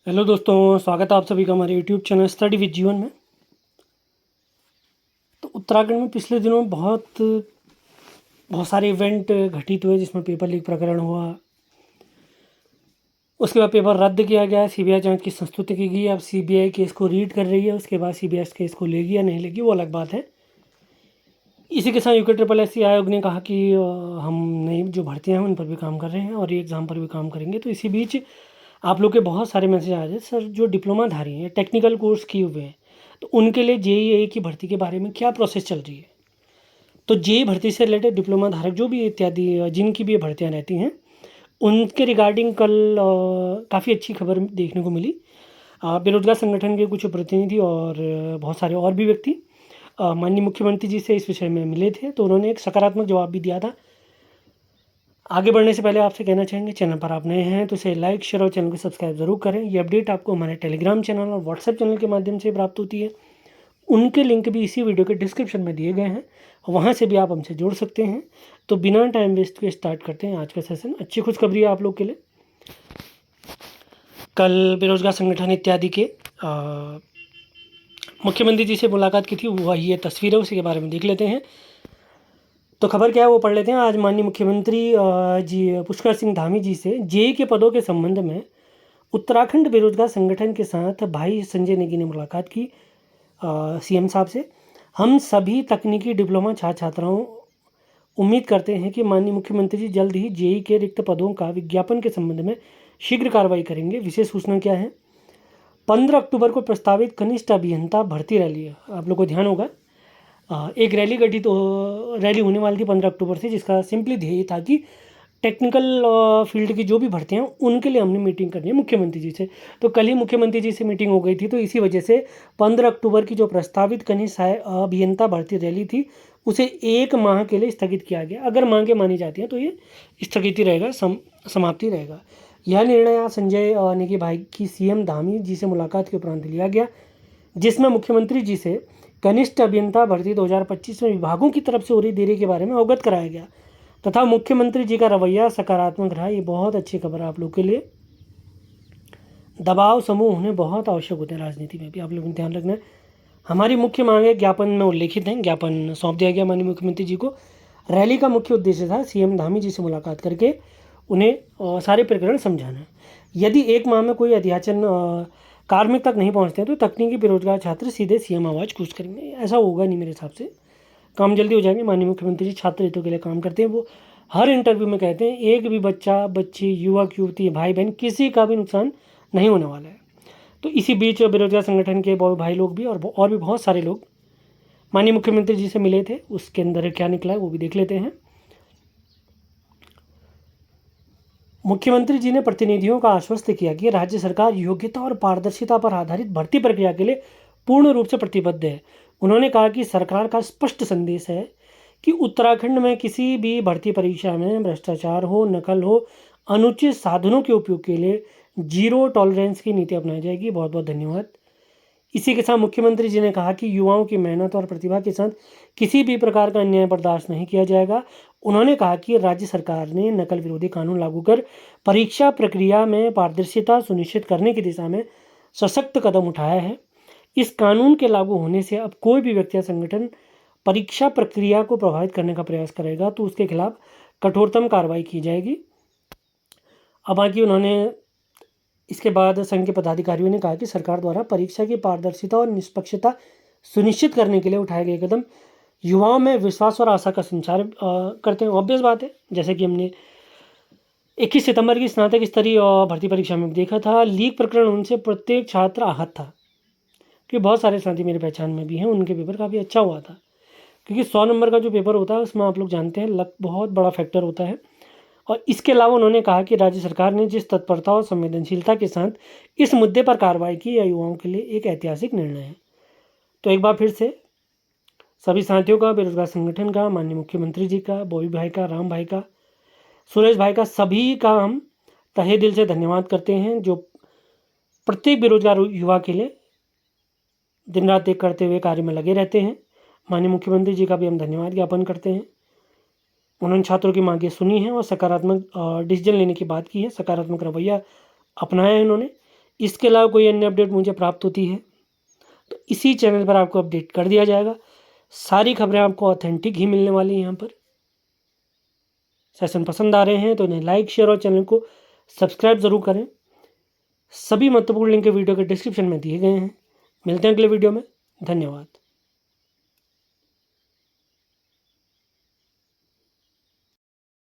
Hello दोस्तों, स्वागत है आप सभी का हमारे यूट्यूब चैनल स्टडी विद जीवन में। तो उत्तराखंड में पिछले दिनों बहुत बहुत सारे इवेंट घटित हुए जिसमें पेपर लीक प्रकरण हुआ। उसके बाद पेपर रद्द किया गया, सीबीआई जांच की संस्तुति की गई। अब सीबीआई केस को रीड कर रही है, उसके बाद सीबीआई केस को लेगी या नहीं लेगी वो अलग बात है। इसी के साथ यूके ट्रिपल एस आयोग ने कहा कि हम नई जो भर्तियाँ हैं उन पर भी काम कर रहे हैं और ये एग्ज़ाम पर भी काम करेंगे। तो इसी बीच आप लोग के बहुत सारे मैसेज आ रहे हैं, सर जो डिप्लोमाधारी हैं, टेक्निकल कोर्स किए हुए हैं, तो उनके लिए जेईई की भर्ती के बारे में क्या प्रोसेस चल रही है। तो जेईई भर्ती से रिलेटेड डिप्लोमा धारक जो भी इत्यादि जिनकी भी भर्तियाँ रहती हैं उनके रिगार्डिंग कल काफ़ी अच्छी खबर देखने को मिली। बेरोजगार संगठन के कुछ प्रतिनिधि और बहुत सारे और भी व्यक्ति माननीय मुख्यमंत्री जी से इस विषय में मिले थे, तो उन्होंने एक सकारात्मक जवाब भी दिया था। आगे बढ़ने से पहले आपसे कहना चाहेंगे, चैनल पर आप नए हैं तो इसे लाइक शेयर और चैनल को सब्सक्राइब ज़रूर करें। ये अपडेट आपको हमारे टेलीग्राम चैनल और व्हाट्सएप चैनल के माध्यम से प्राप्त होती है। उनके लिंक भी इसी वीडियो के डिस्क्रिप्शन में दिए गए हैं, वहाँ से भी आप हमसे जुड़ सकते हैं। तो बिना टाइम वेस्ट के स्टार्ट करते हैं आज का सेशन। अच्छी खुशखबरी है आप लोग के लिए। कल बेरोजगार संगठन इत्यादि के मुख्यमंत्री जी से मुलाकात की थी, वही ये तस्वीर है, उसी के बारे में देख लेते हैं। तो खबर क्या है वो पढ़ लेते हैं। आज माननीय मुख्यमंत्री जी पुष्कर सिंह धामी जी से जेईई के पदों के संबंध में उत्तराखंड बेरोजगार संगठन के साथ भाई संजय नेगी ने मुलाकात की सीएम साहब से। हम सभी तकनीकी डिप्लोमा छात्र छात्राओं उम्मीद करते हैं कि माननीय मुख्यमंत्री जी जल्द ही जेईई के रिक्त पदों का विज्ञापन के संबंध में शीघ्र कार्रवाई करेंगे। विशेष सूचना क्या है, 15 अक्टूबर को प्रस्तावित कनिष्ठ अभियंता भर्ती रैली है। आप लोग को ध्यान होगा एक रैली गठित रैली होने वाली थी 15 अक्टूबर से, जिसका सिंपली ध्येय था कि टेक्निकल फील्ड की जो भी भर्तियाँ हैं उनके लिए हमने मीटिंग करनी है मुख्यमंत्री जी से। तो कल ही मुख्यमंत्री जी से मीटिंग हो गई थी, तो इसी वजह से 15 अक्टूबर की जो प्रस्तावित कनिष्ठ अभियंता भर्ती रैली थी उसे 1 माह के लिए स्थगित किया गया। अगर मांगें मानी जाती हैं तो ये स्थगित ही रहेगा, समाप्ति रहेगा। यह निर्णय आज संजय नेगी भाई की सीएम धामी जी से मुलाकात के उपरांत लिया गया, जिसमें मुख्यमंत्री जी से कनिष्ठ अभियंता भर्ती 2025 में विभागों की तरफ से हो रही देरी के बारे में अवगत कराया गया तथा मुख्यमंत्री जी का रवैया सकारात्मक रहा। ये बहुत अच्छी खबर है आप लोग के लिए। दबाव समूह होने बहुत आवश्यक होते हैं राजनीति में भी, आप लोगों को ध्यान रखना है। हमारी मुख्य मांगें ज्ञापन में उल्लेखित हैं, ज्ञापन सौंप दिया गया माननीय मुख्यमंत्री जी को। रैली का मुख्य उद्देश्य था सीएम धामी जी से मुलाकात करके उन्हें सारे प्रकरण समझाना। यदि 1 माह में कोई अध्याचन कार्मिक तक नहीं पहुंचते हैं तो तकनीकी बेरोजगार छात्र सीधे सीएम आवाज़ कूच करेंगे। ऐसा होगा नहीं, मेरे हिसाब से काम जल्दी हो जाएंगे। माननीय मुख्यमंत्री जी छात्र हितों के लिए काम करते हैं। वो हर इंटरव्यू में कहते हैं एक भी बच्चा, बच्ची, युवक, युवती, भाई बहन किसी का भी नुकसान नहीं होने वाला है। तो इसी बीच बेरोजगार संगठन के भाई लोग भी और भी बहुत सारे लोग माननीय मुख्यमंत्री जी से मिले थे। उसके अंदर क्या निकला है वो भी देख लेते हैं। मुख्यमंत्री जी ने प्रतिनिधियों का आश्वस्त किया कि राज्य सरकार योग्यता और पारदर्शिता पर आधारित भर्ती प्रक्रिया के लिए पूर्ण रूप से प्रतिबद्ध है। उन्होंने कहा कि सरकार का स्पष्ट संदेश है कि उत्तराखंड में किसी भी भर्ती परीक्षा में भ्रष्टाचार हो, नकल हो, अनुचित साधनों के उपयोग के लिए जीरो टॉलरेंस की नीति अपनाई जाएगी। बहुत बहुत धन्यवाद। इसी के साथ मुख्यमंत्री जी ने कहा कि युवाओं की मेहनत और प्रतिभा के साथ किसी भी प्रकार का अन्याय बर्दाश्त नहीं किया जाएगा। उन्होंने कहा कि राज्य सरकार ने नकल विरोधी कानून लागू कर परीक्षा प्रक्रिया में पारदर्शिता सुनिश्चित करने की दिशा में सशक्त कदम उठाया है। इस कानून के लागू होने से अब कोई भी व्यक्ति या संगठन परीक्षा प्रक्रिया को प्रभावित करने का प्रयास करेगा तो उसके खिलाफ कठोरतम कार्रवाई की जाएगी। अब बाकी उन्होंने इसके बाद संघ के पदाधिकारियों ने कहा कि सरकार द्वारा परीक्षा की पारदर्शिता और निष्पक्षता सुनिश्चित करने के लिए उठाए गए कदम युवाओं में विश्वास और आशा का संचार करते हैं। ऑब्वियस बात है, जैसे कि हमने 21 सितंबर की स्नातक स्तरीय भर्ती परीक्षा में देखा था, लीक प्रकरण उनसे प्रत्येक छात्र आहत था। क्योंकि बहुत सारे साथी मेरी पहचान में भी हैं, उनके पेपर काफ़ी अच्छा हुआ था। क्योंकि 100 नंबर का जो पेपर होता है उसमें आप लोग जानते हैं लक बहुत बड़ा फैक्टर होता है। और इसके अलावा उन्होंने कहा कि राज्य सरकार ने जिस तत्परता और संवेदनशीलता के साथ इस मुद्दे पर कार्रवाई की, यह युवाओं के लिए एक ऐतिहासिक निर्णय है। तो एक बार फिर से सभी साथियों का, बेरोजगार संगठन का, माननीय मुख्यमंत्री जी का, बॉबी भाई का, राम भाई का, सुरेश भाई का, सभी का हम तहे दिल से धन्यवाद करते हैं जो प्रत्येक बेरोजगार युवा के लिए दिन रात एक करते हुए कार्य में लगे रहते हैं। माननीय मुख्यमंत्री जी का भी हम धन्यवाद ज्ञापन करते हैं। उन्होंने छात्रों की मांगें सुनी हैं और सकारात्मक डिसीजन लेने की बात की है, सकारात्मक रवैया अपनाया है उन्होंने। इसके अलावा कोई अन्य अपडेट मुझे प्राप्त होती है तो इसी चैनल पर आपको अपडेट कर दिया जाएगा। सारी खबरें आपको ऑथेंटिक ही मिलने वाली हैं यहाँ पर। सेशन पसंद आ रहे हैं तो इन्हें लाइक, शेयर और चैनल को सब्सक्राइब ज़रूर करें। सभी महत्वपूर्ण लिंक वीडियो के डिस्क्रिप्शन में दिए गए हैं। मिलते हैं अगले वीडियो में। धन्यवाद।